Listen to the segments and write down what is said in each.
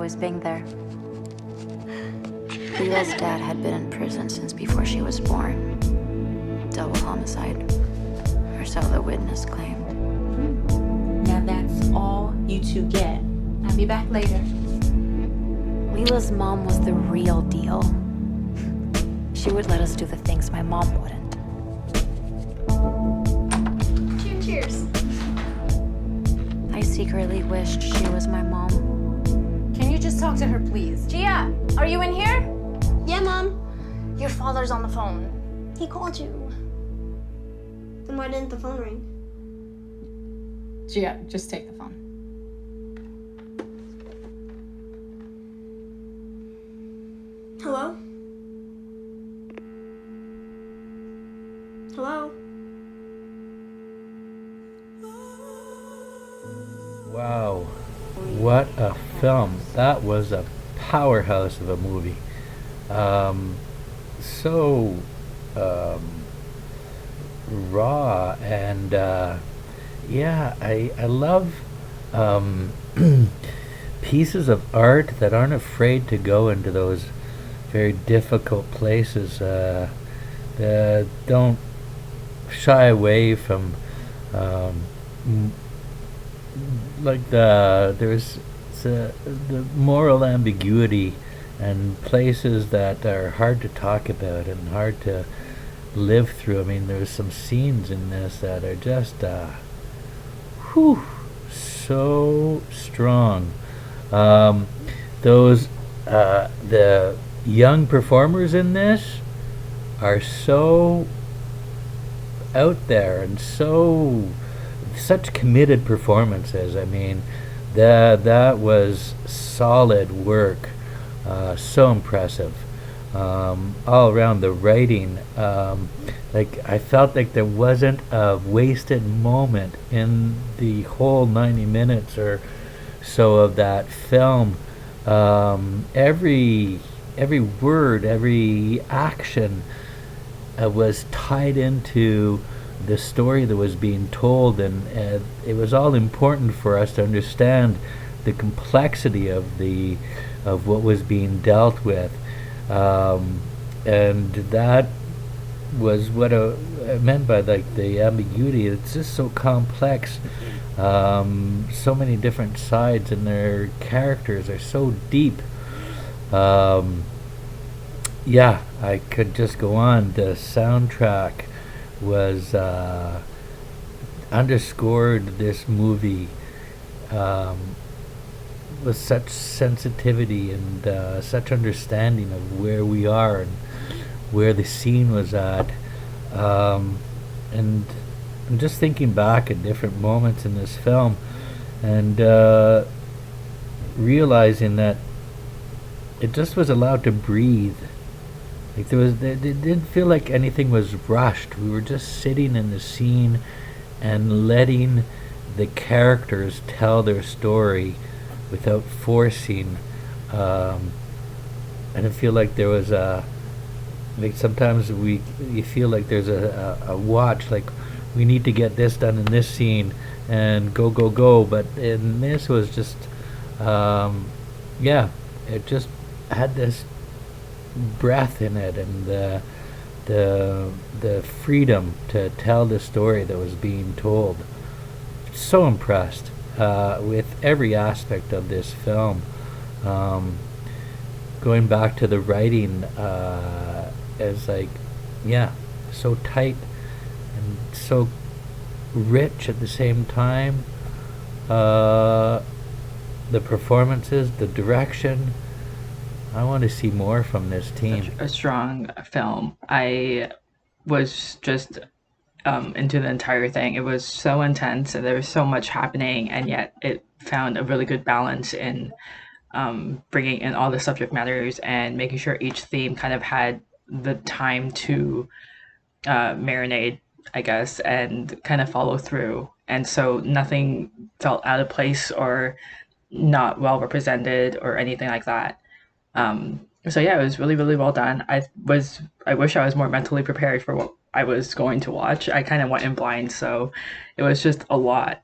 always being there. Lila's dad had been in prison since before she was born. Double homicide, or so the witness claimed. Now that's all you two get. I'll be back later. Lila's mom was the real deal. She would let us do the things my mom wouldn't. Cheers. I secretly wished she was my mom. Can you just talk to her, please? Gia, are you in here? Yeah, Mom. Your father's on the phone. He called you. Then why didn't the phone ring? Gia, just take the phone. Hello? Hello? Wow, what a film. That was a powerhouse of a movie. So raw and yeah, I love pieces of art that aren't afraid to go into those very difficult places, that don't shy away from like there's the moral ambiguity and places that are hard to talk about and hard to live through. I mean, there's some scenes in this that are just so strong. Those the young performers in this are so out there and such committed performances. I mean, that was solid work. So impressive. All around the writing, like I felt like there wasn't a wasted moment in the whole 90 minutes or so of that film. Every word, every action was tied into the story that was being told, and it was all important for us to understand the complexity of what was being dealt with, and that was what I meant by like the ambiguity. It's just so complex, so many different sides, and their characters are so deep. Yeah, I could just go on. The soundtrack was underscored this movie with such sensitivity and such understanding of where we are and where the scene was at. And I'm just thinking back at different moments in this film and realizing that it just was allowed to breathe. Like it didn't feel like anything was rushed. We were just sitting in the scene and letting the characters tell their story without forcing. I didn't feel like there was like sometimes you feel like there's a watch, like we need to get this done in this scene and go, but in this was just yeah, it just had this breath in it, and the freedom to tell the story that was being told. So impressed with every aspect of this film. Going back to the writing, as like, yeah, so tight and so rich at the same time. The performances, the direction. I want to see more from this team. Such a strong film. I was just into the entire thing. It was so intense and there was so much happening, and yet it found a really good balance in bringing in all the subject matters and making sure each theme kind of had the time to marinate, I guess, and kind of follow through. And so nothing felt out of place or not well represented or anything like that. So yeah, it was really, really well done. I wish I was more mentally prepared for what I was going to watch. I kind of went in blind, so it was just a lot.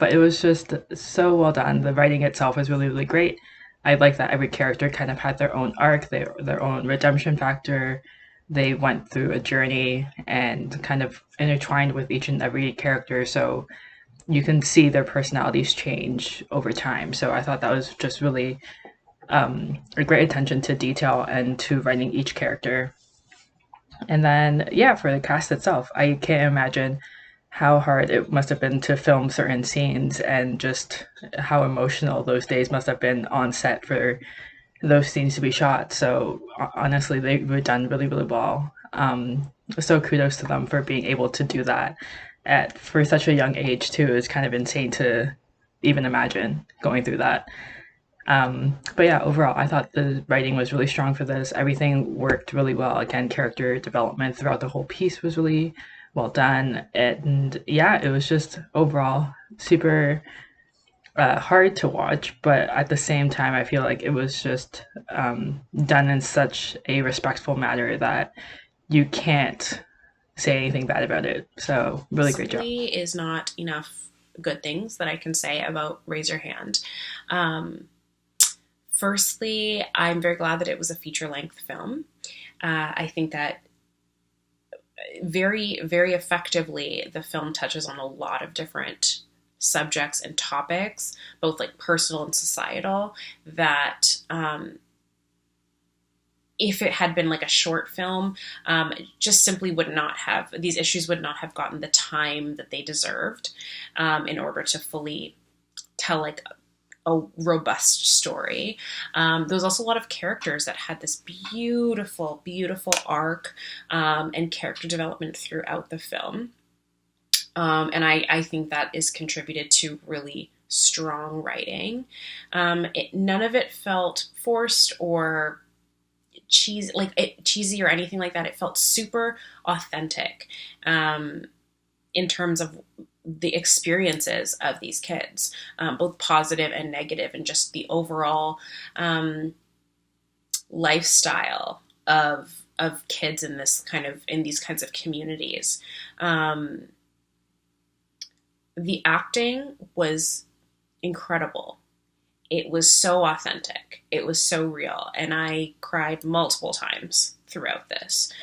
but it was just so well done. The writing itself was really, really great. I like that every character kind of had their own arc, their own redemption factor. They went through a journey and kind of intertwined with each and every character, so you can see their personalities change over time. So I thought that was just really a great attention to detail and to writing each character. And then, yeah, for the cast itself, I can't imagine how hard it must have been to film certain scenes and just how emotional those days must have been on set for those scenes to be shot. So honestly, they were done really, really well. So kudos to them for being able to do that at for such a young age too. It's kind of insane to even imagine going through that. But yeah, overall, I thought the writing was really strong for this. Everything worked really well. Again, character development throughout the whole piece was really well done. And yeah, it was just overall super hard to watch. But at the same time, I feel like it was just done in such a respectful manner that you can't say anything bad about it. So, really great job. Simply is not enough good things that I can say about Raise Your Hand. Firstly, I'm very glad that it was a feature-length film. I think that very, very effectively, the film touches on a lot of different subjects and topics, both like personal and societal, that if it had been like a short film, just simply would not have, these issues would not have gotten the time that they deserved in order to fully tell like a robust story. There was also a lot of characters that had this beautiful, beautiful arc and character development throughout the film. And I think that is contributed to really strong writing. None of it felt forced or cheesy or anything like that. It felt super authentic in terms of the experiences of these kids, both positive and negative, and just the overall lifestyle of kids in these kinds of communities. The acting was incredible. It was so authentic. It was so real, and I cried multiple times throughout this.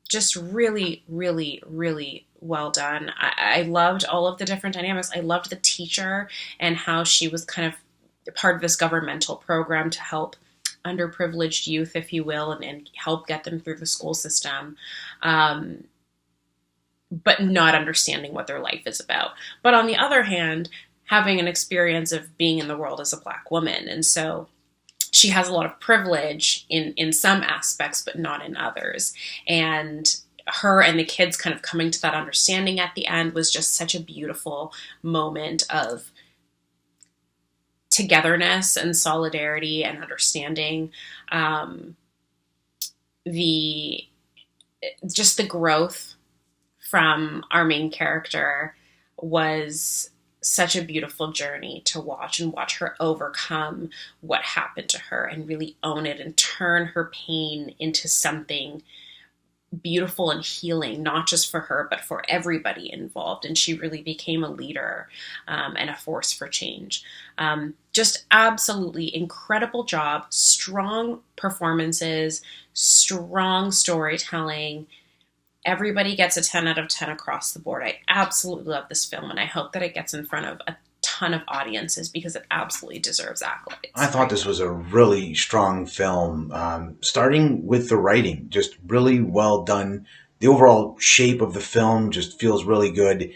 Just really, really, really well done. I loved all of the different dynamics. I loved the teacher and how she was kind of part of this governmental program to help underprivileged youth, if you will, and help get them through the school system, but not understanding what their life is about. But on the other hand, having an experience of being in the world as a Black woman. And so she has a lot of privilege in some aspects, but not in others. And her and the kids kind of coming to that understanding at the end was just such a beautiful moment of togetherness and solidarity and understanding. The growth from our main character was such a beautiful journey to watch, and watch her overcome what happened to her and really own it and turn her pain into something beautiful and healing, not just for her, but for everybody involved. And she really became a leader and a force for change. Just absolutely incredible job, strong performances, strong storytelling. Everybody gets a 10 out of 10 across the board. I absolutely love this film, and I hope that it gets in front of a ton of audiences because it absolutely deserves accolades. I thought this was a really strong film, starting with the writing, just really well done. The overall shape of the film just feels really good.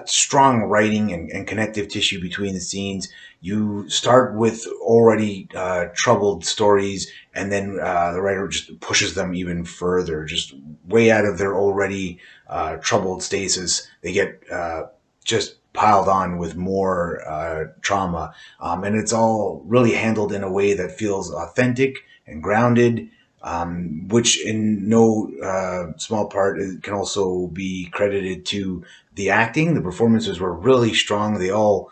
Strong writing and connective tissue between the scenes. You start with already troubled stories, and then the writer just pushes them even further, just way out of their already troubled stasis. They get just piled on with more trauma. And it's all really handled in a way that feels authentic and grounded, which in no small part can also be credited to the acting. The performances were really strong. They all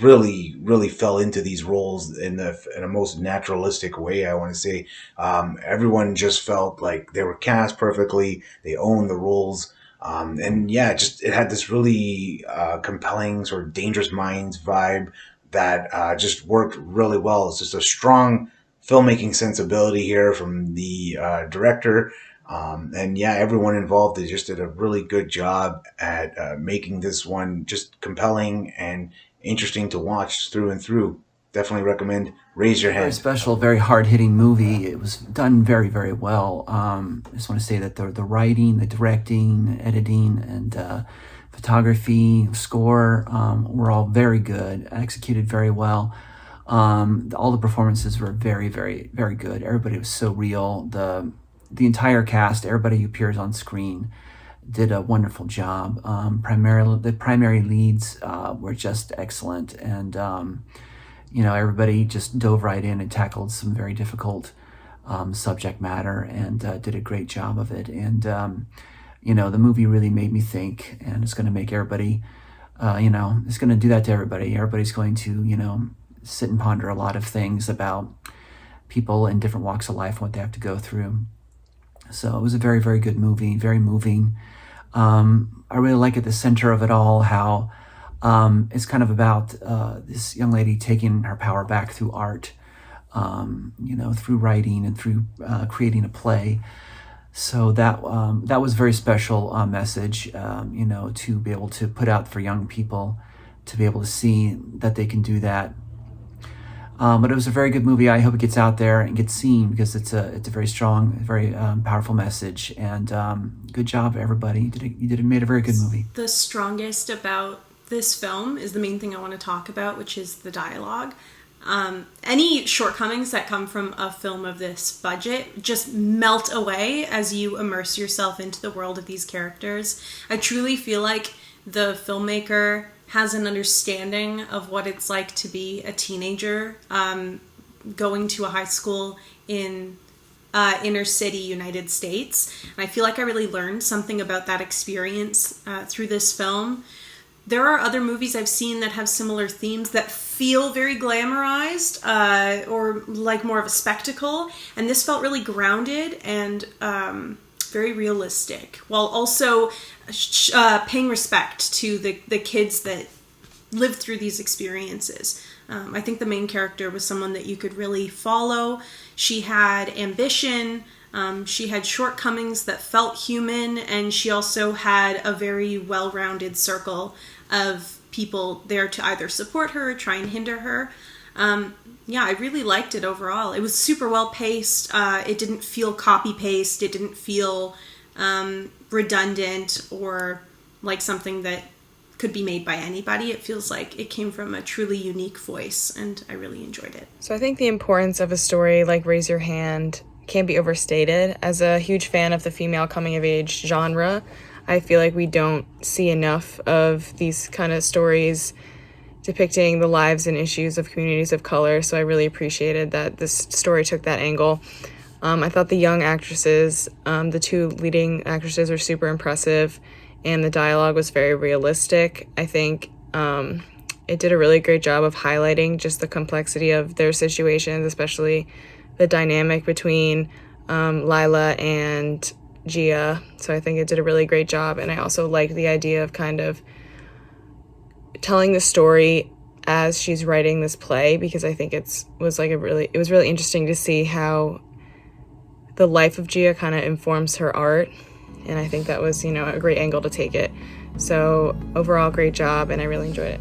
really, really fell into these roles in a most naturalistic way, I want to say. Everyone just felt like they were cast perfectly. They owned the roles. And yeah, just it had this really compelling sort of Dangerous Minds vibe that just worked really well. It's just a strong filmmaking sensibility here from the director. And yeah, everyone involved just did a really good job at making this one just compelling and interesting to watch through and through. Definitely recommend Raise Your Very Hand. special, very hard-hitting movie. It was done very, very well. I just want to say that the writing, the directing, editing, and photography, score were all very good, executed very well. All the performances were very, very, very good. Everybody was so real. The entire cast, everybody who appears on screen, did a wonderful job. The primary leads were just excellent, and everybody just dove right in and tackled some very difficult subject matter and did a great job of it. And the movie really made me think, and it's going to make everybody, it's going to do that to everybody. Everybody's going to, sit and ponder a lot of things about people in different walks of life and what they have to go through. So it was a very, very good movie, very moving. I really like at the center of it all how it's kind of about this young lady taking her power back through art, through writing and through creating a play. So that was a very special message, to be able to put out for young people, to be able to see that they can do that. But it was a very good movie. I hope it gets out there and gets seen because it's a very strong, very powerful message. And good job, everybody. You made a very good movie. The strongest about this film is the main thing I want to talk about, which is the dialogue. Any shortcomings that come from a film of this budget just melt away as you immerse yourself into the world of these characters. I truly feel like the filmmaker has an understanding of what it's like to be a teenager going to a high school in inner city United States. And I feel like I really learned something about that experience through this film. There are other movies I've seen that have similar themes that feel very glamorized or like more of a spectacle. And this felt really grounded and very realistic, while also paying respect to the kids that lived through these experiences. I think the main character was someone that you could really follow. She had ambition, she had shortcomings that felt human, and she also had a very well-rounded circle of people there to either support her or try and hinder her. I really liked it overall. It was super well paced. It didn't feel copy-paste. It didn't feel redundant or like something that could be made by anybody. It feels like it came from a truly unique voice, and I really enjoyed it. So I think the importance of a story like Raise Your Hand can't be overstated. As a huge fan of the female coming-of-age genre, I feel like we don't see enough of these kind of stories depicting the lives and issues of communities of color, so I really appreciated that this story took that angle. I thought the young actresses, the two leading actresses, were super impressive, and the dialogue was very realistic. I think it did a really great job of highlighting just the complexity of their situations, especially the dynamic between Lila and Gia. So I think it did a really great job, and I also liked the idea of kind of telling the story as she's writing this play, because I think it was really interesting to see how the life of Gia kind of informs her art, and I think that was, a great angle to take it. So overall, great job, and I really enjoyed it.